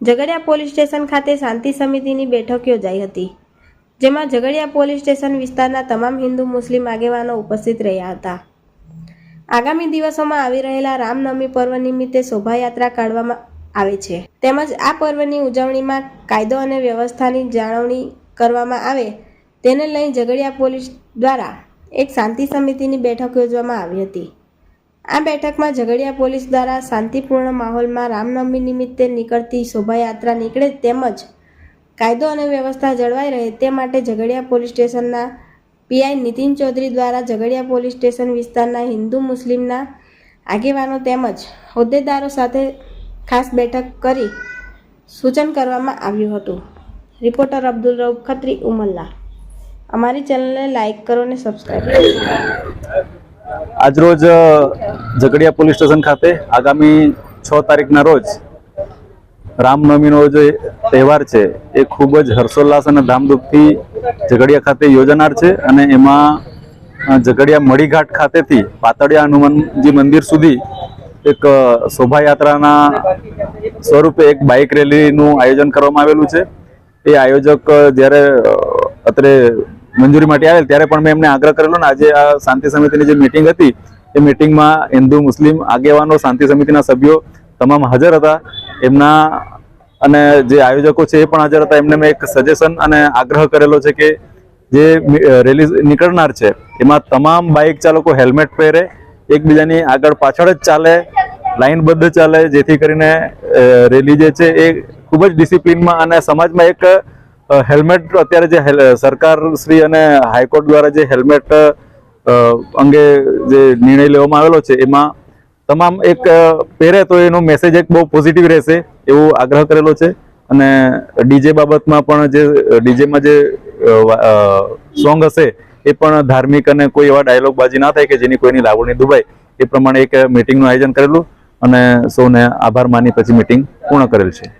Jhagadia police station ખાતે શાંતિ સમિતિની બેઠક યોજાઈ હતી, જેમાં ઝઘડિયા પોલીસ સ્ટેશન વિસ્તારના તમામ હિન્દુ મુસ્લિમ આગેવાનો ઉપસ્થિત રહ્યા હતા। આગામી દિવસોમાં આવી રહેલા રામનવમી પર્વ નિમિત્તે શોભાયાત્રા કાઢવામાં આવે છે, તેમજ આ પર્વની ઉજવણીમાં કાયદો અને વ્યવસ્થાની જાળવણી કરવામાં આવે તેને લઈ ઝઘડિયા પોલીસ દ્વારા એક શાંતિ સમિતિની બેઠક યોજવામાં આવી હતી। આ બેઠકમાં ઝઘડિયા પોલીસ દ્વારા શાંતિપૂર્ણ માહોલમાં રામનવમી નિમિત્તે નીકળતી શોભાયાત્રા નીકળે તેમજ કાયદો અને વ્યવસ્થા જળવાઈ રહે તે માટે ઝઘડિયા પોલીસ સ્ટેશનના પીઆઈ નીતિન ચૌધરી દ્વારા ઝઘડિયા પોલીસ સ્ટેશન વિસ્તારના હિન્દુ મુસ્લિમના આગેવાનો તેમજ હોદ્દેદારો સાથે ખાસ બેઠક કરી સૂચન કરવામાં આવ્યું હતું। રિપોર્ટર અબ્દુલ રઉફ ખત્રી, ઉમરલા। અમારી ચેનલને લાઇક કરો અને સબસ્ક્રાઈબ કરો। આજરોજ ઝઘડિયા પોલીસ સ્ટેશન ખાતે આગામી 6 તારીખના રોજ રામનવમીનો જે તહેવાર છે એ ખૂબ જ હર્ષોલ્લાસ અને ધામધૂમથી ઝઘડિયા ખાતે યોજાનાર છે અને એમાં ઝઘડિયા મડીઘાટ ખાતેથી પાતળિયા હનુમાનજી મંદિર સુધી એક શોભાયાત્રાના સ્વરૂપે એક બાઇક રેલીનું આયોજન કરવામાં આવેલું છે। એ આયોજક જ્યારે અત્રે મંજૂરી માટે આવેલ ત્યારે પણ મેં એમને આગ્રહ કરેલો ને આજે આ શાંતિ સમિતિની જે મીટિંગ હતી એ મીટિંગમાં હિન્દુ મુસ્લિમ આગેવાનો શાંતિ સમિતિના સભ્યો તમામ હાજર હતા। એમના અને જે આયોજકો છે એ પણ હાજર હતા। એમને મેં એક સજેશન અને આગ્રહ કરેલો છે કે જે રેલી નીકળનાર છે એમાં તમામ બાઇક ચાલકો હેલ્મેટ પહેરે, એકબીજાની આગળ પાછળ જ ચાલે, લાઇનબદ્ધ ચાલે, જેથી કરીને રેલી જે છે એ ખૂબ જ ડિસિપ્લિનમાં અને સમાજમાં એક હેલ્મેટ અત્યારે જે સરકાર શ્રી અને હાઈકોર્ટ દ્વારા જે હેલ્મેટ અંગે જે નિર્ણય લેવામાં આવેલો છે એમાં તમામ એક પહેરે તો એનો મેસેજ એક બહુ પોઝિટિવ રહેશે એવો આગ્રહ કરેલો છે। અને ડીજે બાબતમાં પણ જે ડીજેમાં જે સોંગ હશે એ પણ ધાર્મિક અને કોઈ એવા ડાયલોગબાજી ના થાય કે જેની કોઈની લાગણી દુભાય એ પ્રમાણે એક મીટિંગનું આયોજન કરેલું અને સૌને આભાર માની પછી મીટિંગ પૂર્ણ કરેલ છે।